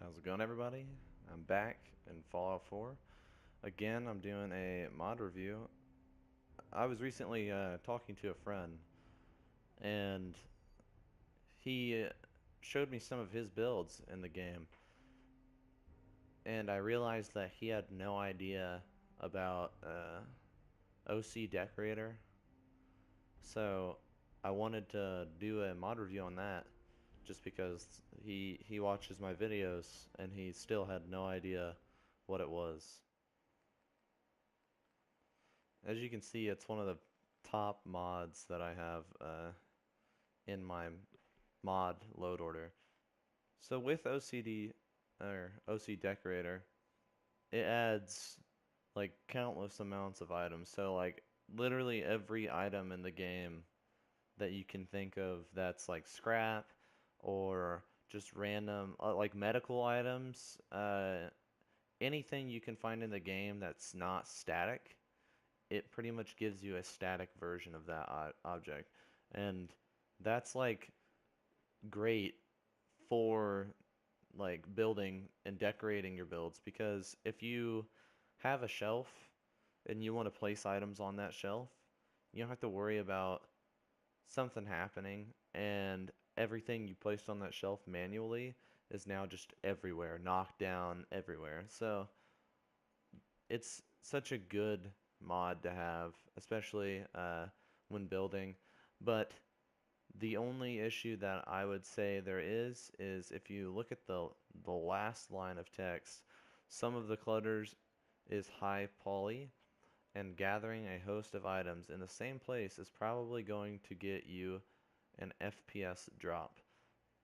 How's it going, everybody? I'm back in Fallout 4. Again, I'm doing a mod review. I was recently talking to a friend, and he showed me some of his builds in the game, and I realized that he had no idea about OCDecorator. So I wanted to do a mod review on that, just because he watches my videos and he still had no idea what it was. As you can see, it's one of the top mods that I have in my mod load order. So with OCD or OCDecorator, it adds like countless amounts of items. So like literally every item in the game that you can think of that's like scrap or just random like medical items, anything you can find in the game that's not static, it pretty much gives you a static version of that object. And that's like great for like building and decorating your builds, because if you have a shelf and you want to place items on that shelf, you don't have to worry about something happening and everything you placed on that shelf manually is now just everywhere, knocked down everywhere. So it's such a good mod to have, especially when building. But the only issue that I would say there is if you look at the last line of text, some of the clutters is high poly, and gathering a host of items in the same place is probably going to get you an FPS drop,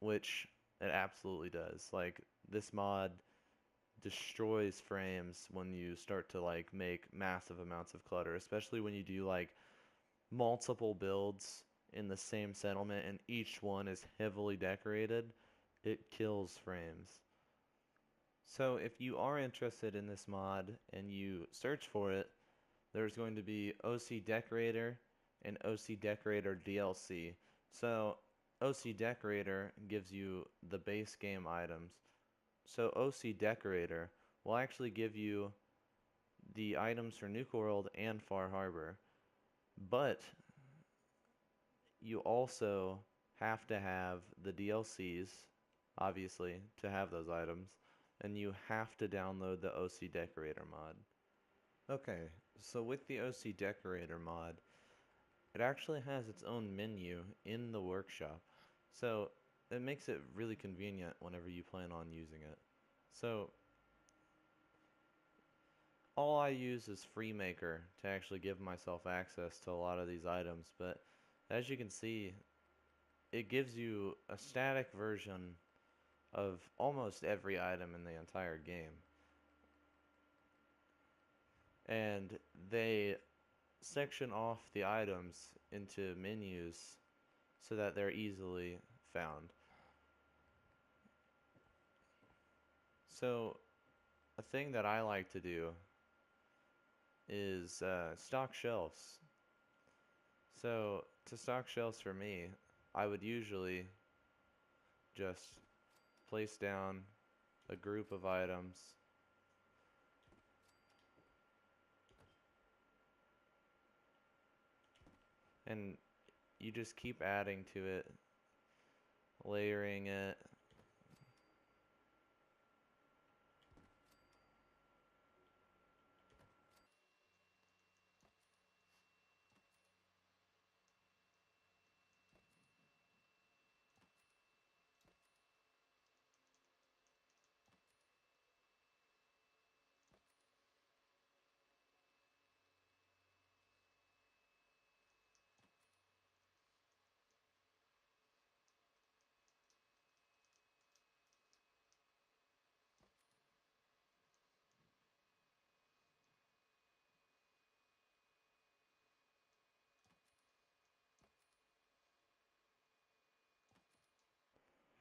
which it absolutely does. Like this mod destroys frames when you start to like make massive amounts of clutter, especially when you do like multiple builds in the same settlement and each one is heavily decorated. It kills frames. So if you are interested in this mod and you search for it, there's going to be OCDecorator and OCDecorator DLC. So OCDecorator gives you the base game items. So OCDecorator will actually give you the items for Nuka World and Far Harbor, but you also have to have the DLCs, obviously, to have those items, and you have to download the OCDecorator mod. Okay, so with the OCDecorator mod, it actually has its own menu in the workshop, so it makes it really convenient whenever you plan on using it. So all I use is FreeMaker to actually give myself access to a lot of these items, but as you can see, it gives you a static version of almost every item in the entire game. And they section off the items into menus so that they're easily found. So a thing that I like to do is stock shelves. So to stock shelves for me, I would usually just place down a group of items and you just keep adding to it, layering it.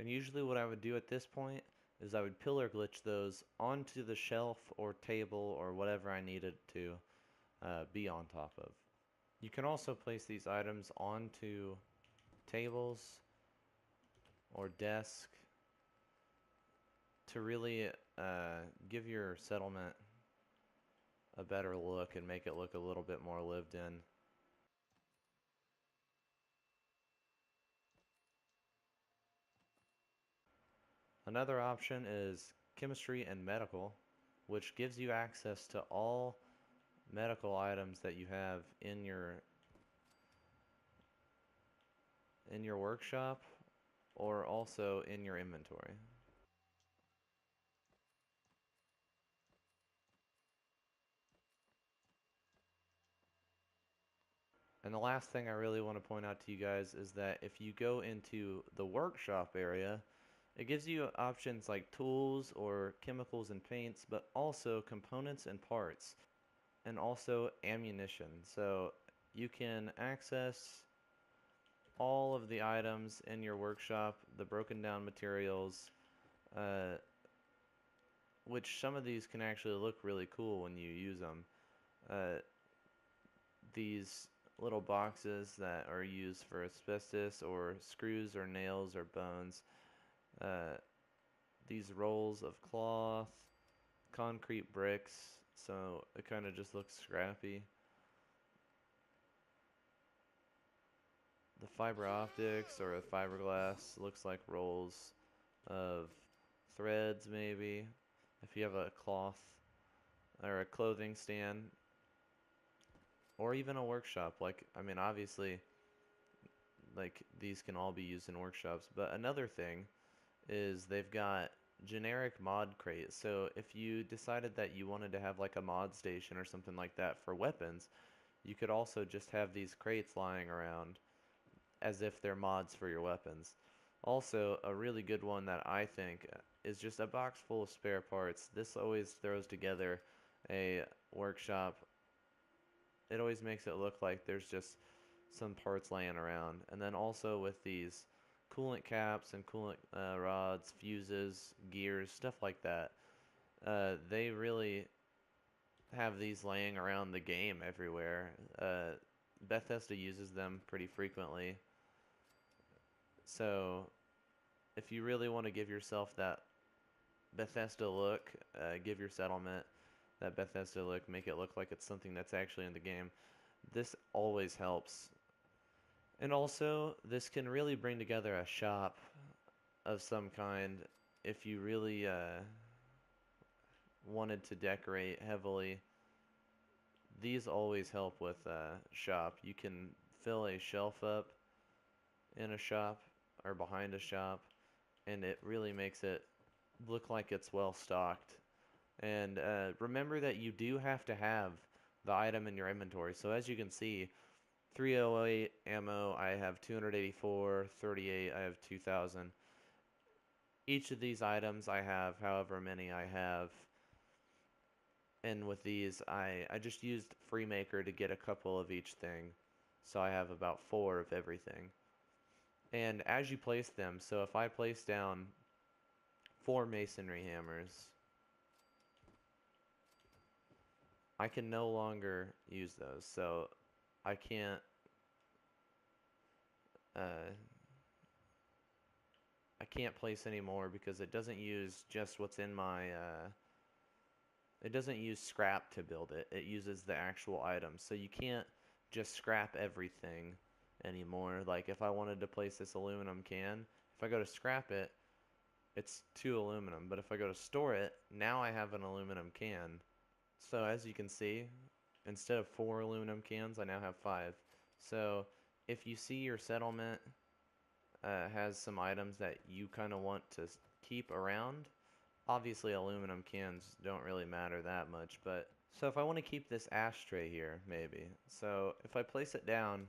And usually what I would do at this point is I would pillar glitch those onto the shelf or table or whatever I needed to be on top of. You can also place these items onto tables or desk to really give your settlement a better look and make it look a little bit more lived in. Another option is chemistry and medical, which gives you access to all medical items that you have in your workshop or also in your inventory. And the last thing I really want to point out to you guys is that if you go into the workshop area, it gives you options like tools or chemicals and paints, but also components and parts, and also ammunition. So you can access all of the items in your workshop, the broken down materials, uh, which some of these can actually look really cool when you use them. Uh, these little boxes that are used for asbestos or screws or nails or bones. Uh, these rolls of cloth, concrete bricks, so it kind of just looks scrappy. The fiber optics or the fiberglass looks like rolls of threads maybe. If you have a cloth or a clothing stand or even a workshop, like, I mean, obviously, like, these can all be used in workshops. But another thing is they've got generic mod crates. So if you decided that you wanted to have like a mod station or something like that for weapons, you could also just have these crates lying around as if they're mods for your weapons. Also, a really good one that I think is just a box full of spare parts. This always throws together a workshop. It always makes it look like there's just some parts laying around. And then also with these coolant caps and coolant rods, fuses, gears, stuff like that, they really have these laying around the game everywhere. Bethesda uses them pretty frequently. So if you really want to give yourself that Bethesda look, give your settlement that Bethesda look, make it look like it's something that's actually in the game, this always helps. And also, this can really bring together a shop of some kind if you really wanted to decorate heavily. These always help with shop. You can fill a shelf up in a shop or behind a shop, and it really makes it look like it's well stocked. And remember that you do have to have the item in your inventory. So as you can see, 308 ammo, I have 284, 38, I have 2000. Each of these items I have however many I have. And with these, I just used Freemaker to get a couple of each thing. So I have about 4 of everything. And as you place them, so if I place down 4 masonry hammers, I can no longer use those. So I can't uh, I can't place anymore because it doesn't use just what's in my it doesn't use scrap to build it. It uses the actual items. So you can't just scrap everything anymore. Like if I wanted to place this aluminum can, if I go to scrap it, it's 2 aluminum. But if I go to store it, now I have an aluminum can. So as you can see, instead of 4 aluminum cans, I now have 5. So if you see your settlement has some items that you kind of want to keep around, obviously aluminum cans don't really matter that much, but so if I want to keep this ashtray here, maybe. So if I place it down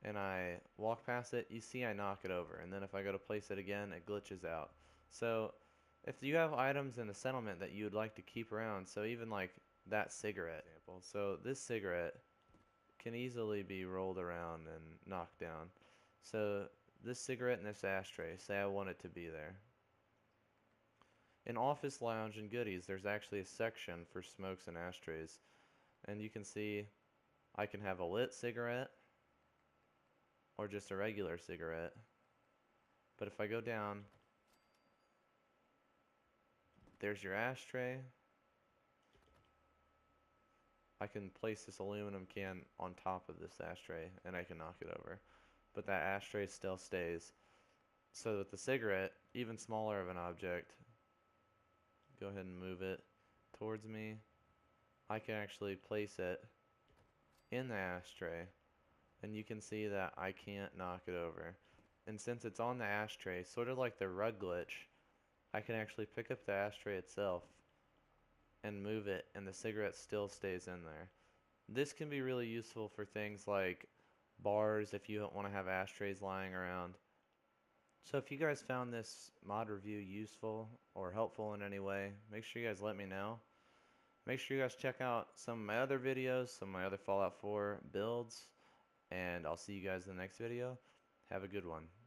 and I walk past it, you see I knock it over, and then if I go to place it again, it glitches out. So if you have items in a settlement that you would like to keep around, so even like that cigarette example, so this cigarette can easily be rolled around and knocked down. So this cigarette and this ashtray, say I want it to be there. In Office Lounge and Goodies, there's actually a section for smokes and ashtrays. And you can see I can have a lit cigarette or just a regular cigarette. But if I go down, there's your ashtray. I can place this aluminum can on top of this ashtray and I can knock it over. But that ashtray still stays. So with the cigarette, even smaller of an object, go ahead and move it towards me. I can actually place it in the ashtray and you can see that I can't knock it over. And since it's on the ashtray, sort of like the rug glitch, I can actually pick up the ashtray itself and move it and the cigarette still stays in there. This can be really useful for things like bars if you don't want to have ashtrays lying around. So if you guys found this mod review useful or helpful in any way, make sure you guys let me know. Make sure you guys check out some of my other videos, some of my other Fallout 4 builds, and I'll see you guys in the next video. Have a good one.